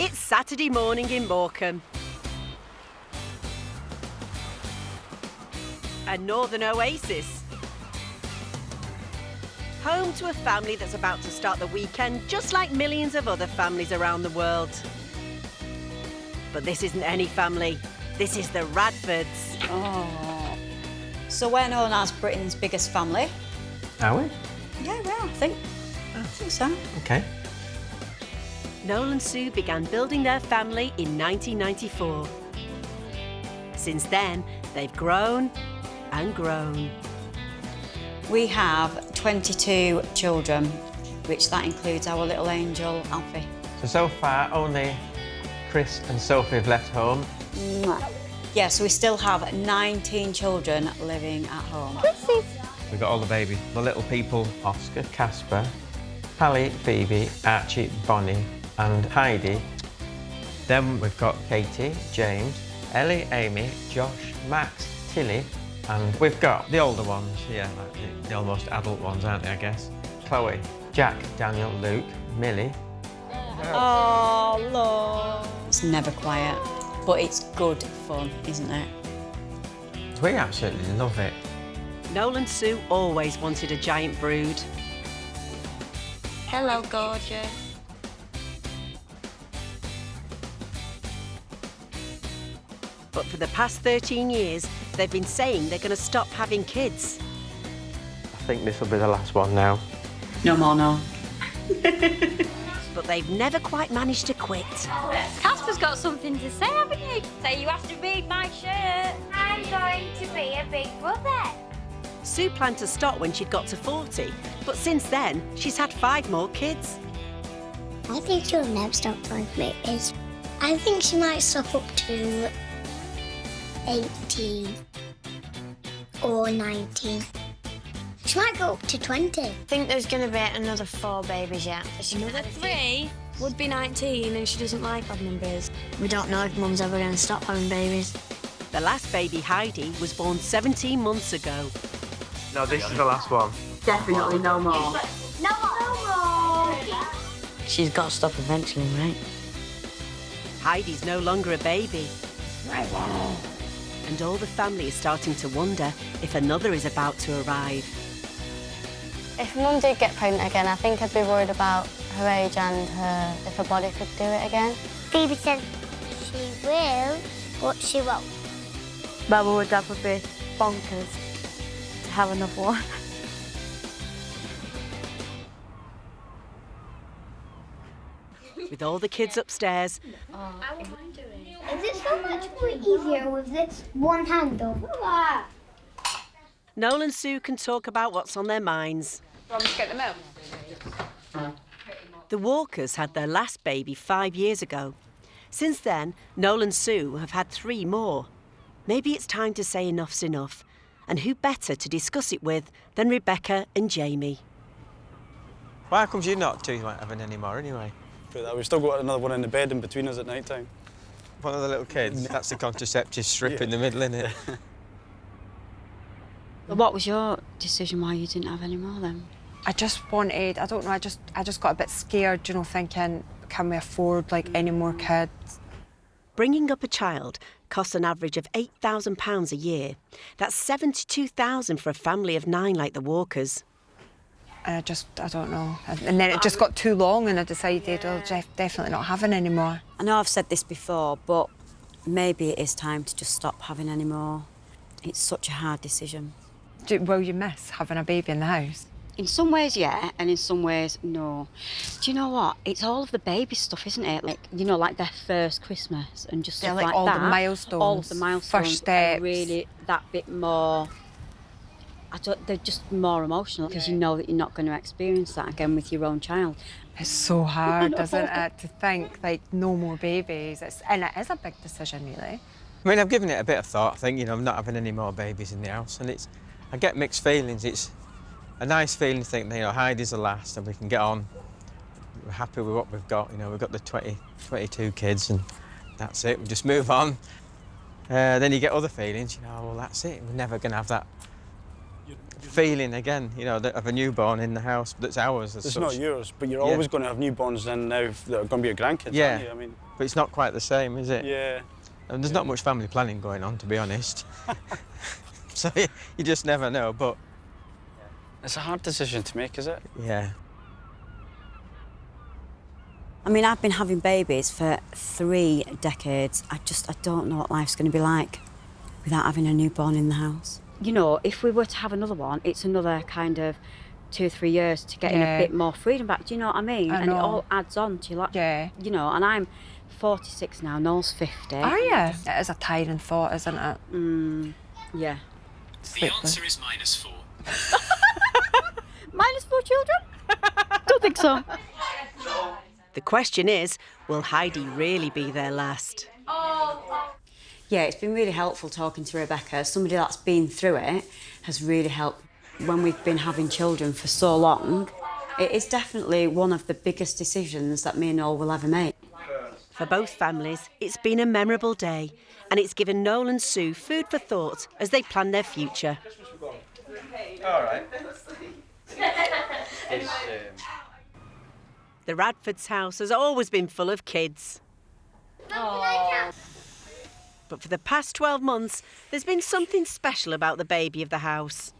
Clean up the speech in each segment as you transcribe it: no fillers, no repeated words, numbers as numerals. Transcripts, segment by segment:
It's Saturday morning in Morecambe. A northern oasis. Home to a family that's about to start the weekend just like millions of other families around the world. But this isn't any family. This is the Radfords. Oh. So we're known as Britain's biggest family. Are we? Yeah, we are, I think. I think so. OK. Noel and Sue began building their family in 1994. Since then, they've grown and grown. We have 22 children, which that includes our little angel, Alfie. So far, only Chris and Sophie have left home. Yeah, so we still have 19 children living at home. We've got all the babies, the little people, Oscar, Casper, Hallie, Phoebe, Archie, Bonnie and Heidi. Then we've got Katie, James, Ellie, Amy, Josh, Max, Tilly, and we've got the older ones, yeah, like the almost adult ones, aren't they, I guess? Chloe, Jack, Daniel, Luke, Millie. Oh, Lord. It's never quiet, but it's good fun, isn't it? We absolutely love it. Noel and Sue always wanted a giant brood. Hello, gorgeous. But for the past 13 years, they've been saying they're going to stop having kids. I think this will be the last one now. No more, no. But they've never quite managed to quit. Casper's got something to say, haven't you? Say you have to read my shirt. I'm going to be a big brother. Sue planned to stop when she'd got to 40, but since then, she's had 5 more kids. I think she'll never stop trying babies. I think she might stop up to 18 or 19. She might go up to 20. I think there's going to be another 4 babies yet. Another 3 would be 19 and she doesn't like having babies. We don't know if Mum's ever going to stop having babies. The last baby, Heidi, was born 17 months ago. No, this is the last one. Definitely no more. No more. She's got to stop eventually, right? Heidi's no longer a baby. And all the family is starting to wonder if another is about to arrive. If Mum did get pregnant again, I think I'd be worried about her age and if her body could do it again. Phoebe said she will, but she won't. My mum and dad would be bonkers to have another one. With all the kids upstairs, Is it so much more easier with this one handle? Noel and Sue can talk about what's on their minds. Get them out. The Walkers had their last baby 5 years ago. Since then, Noel and Sue have had 3 more. Maybe it's time to say enough's enough. And who better to discuss it with than Rebecca and Jamie? Why comes you not two not having any more anyway? We've still got another one in the bed in between us at night time. One of the little kids. That's the contraceptive strip in the middle, isn't it? What was your decision why you didn't have any more then? I just wanted, I don't know, I just got a bit scared, you know, thinking, can we afford, like, any more kids? Bringing up a child costs an average of £8,000 a year. That's £72,000 for a family of 9 like the Walkers. And I don't know. And then it just got too long and I decided, oh, definitely not having any more. I know I've said this before, but maybe it is time to just stop having any more. It's such a hard decision. Will you miss having a baby in the house? In some ways, yeah, and in some ways, no. Do you know what? It's all of the baby stuff, isn't it? Like, you know, like their first Christmas and just stuff like all that. the milestones. All of the milestones. First steps. Are really that bit more... they're just more emotional because you know that you're not going to experience that again with your own child. It's so hard, isn't it, to think, like, no more babies. And it is a big decision, really. I mean, I've given it a bit of thought. I think, you know, I'm not having any more babies in the house, and I get mixed feelings. It's a nice feeling to think that, you know, Heidi's the last and we can get on. We're happy with what we've got, you know, we've got the 22 kids and that's it, we just move on. Then you get other feelings, you know, well, that's it, we're never going to have that feeling again, you know, of a newborn in the house that's ours as It's such. not yours, but you're always going to have newborns then now that are going to be your grandkids, Yeah. aren't you? I mean, but it's not quite the same, is it? Yeah. And there's not much family planning going on, to be honest. So you just never know, but... It's a hard decision to make, is it? Yeah. I mean, I've been having babies for 3 decades. I don't know what life's going to be like without having a newborn in the house. You know, if we were to have another one, it's another kind of 2 or 3 years to get in a bit more freedom back. Do you know what I mean? I and know. it all adds on to your life. Yeah. You know, and I'm 46 now, Noel's 50. Are you? It is a tiring thought, isn't it? Yeah. The answer is -4. -4 children? Don't think so. The question is, will Heidi really be their last? Yeah, it's been really helpful talking to Rebecca. Somebody that's been through it has really helped. When we've been having children for so long, it is definitely one of the biggest decisions that me and Noel will ever make. For both families, it's been a memorable day, and it's given Noel and Sue food for thought as they plan their future. All right. The Radford's house has always been full of kids. But for the past 12 months, there's been something special about the baby of the house.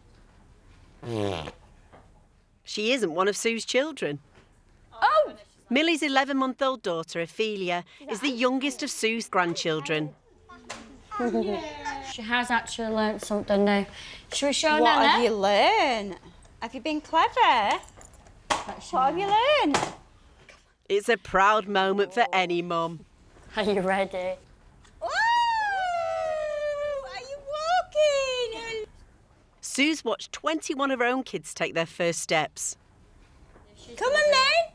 She isn't one of Sue's children. Oh! Millie's 11-month-old daughter, Ophelia, is the youngest of Sue's grandchildren. She has actually learnt something new. Should we show What Nana? have you learned? Have you been clever? What have you learned? It's a proud moment for any mum. Are you ready? Are you walking? Sue's watched 21 of her own kids take their first steps. Come on then.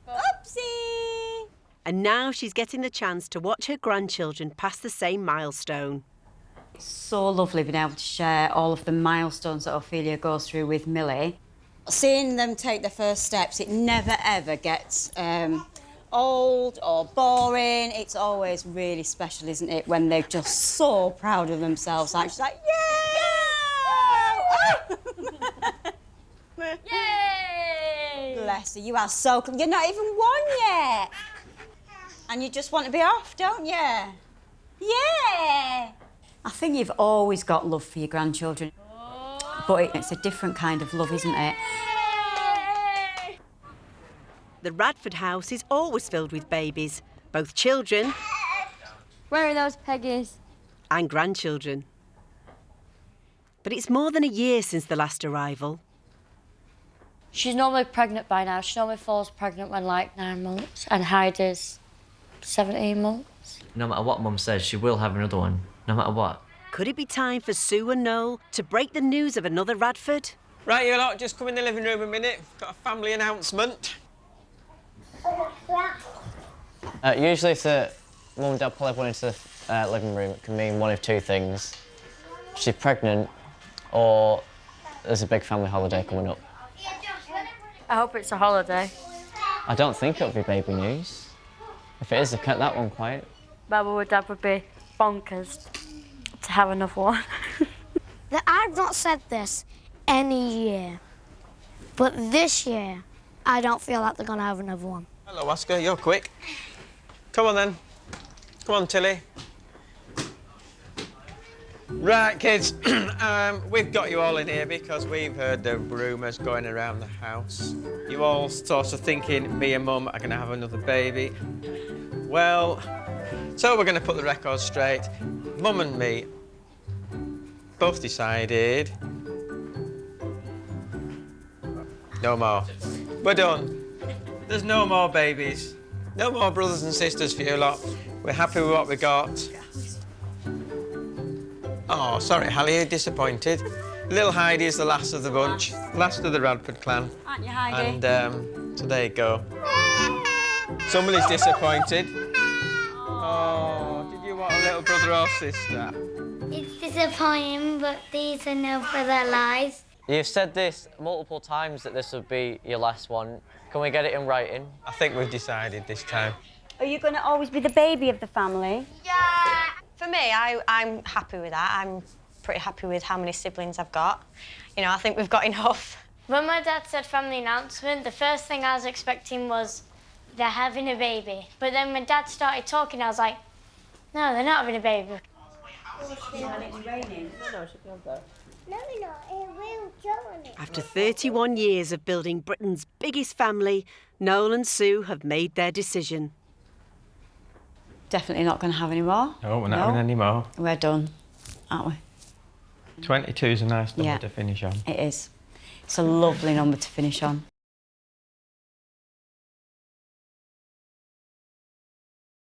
Oopsie. And now she's getting the chance to watch her grandchildren pass the same milestone. It's so lovely being able to share all of the milestones that Ophelia goes through with Millie. Seeing them take their first steps, it never ever gets old or boring. It's always really special, isn't it, when they're just so proud of themselves. Like, she's like, yeah! Yay! Bless her, you are so... You're not even 1 yet. And you just want to be off, don't you? Yeah! I think you've always got love for your grandchildren. But it's a different kind of love, isn't it? The Radford house is always filled with babies, both children Where are those piggies? and grandchildren. But it's more than a year since the last arrival. She's normally pregnant by now. She normally falls pregnant when like 9 months, and Heidi's 17 months. No matter what Mum says, she will have another one, no matter what. Could it be time for Sue and Noel to break the news of another Radford? Right, you lot, just come in the living room a minute. Got a family announcement. Usually if the mum and dad pull everyone into the living room, it can mean one of 2 things. She's pregnant or there's a big family holiday coming up. I hope it's a holiday. I don't think it'll be baby news. If it is, they've kept that one quiet. Baba or Dad would be bonkers to have another one. I've not said this any year, but this year, I don't feel like they're going to have another one. Hello, Oscar, you're quick. Come on then. Come on, Tilly. Right, kids, we've got you all in here because we've heard the rumours going around the house. You all sort of thinking me and Mum are going to have another baby. Well, so we're going to put the record straight. Mum and me both decided no more. We're done. There's no more babies. No more brothers and sisters for you lot. We're happy with what we got. Oh, sorry, Hallie, you're disappointed. Little Heidi is the last of the bunch, last of the Radford clan. Aren't you, Heidi? And so there you go. Somebody's disappointed. Oh, did you want a little brother or sister? It's disappointing, but these are no for their lives. You've said this multiple times that this would be your last one. Can we get it in writing? I think we've decided this time. Are you going to always be the baby of the family? Yeah. For me, I'm happy with that. I'm pretty happy with how many siblings I've got. You know, I think we've got enough. When my dad said family announcement, the first thing I was expecting was they're having a baby. But then when Dad started talking, I was like, no, they're not having a baby. After 31 years of building Britain's biggest family, Noel and Sue have made their decision. Definitely not going to have any more. No, we're not having any more. We're done, aren't we? 22 is a nice number to finish on. It is. It's a lovely number to finish on.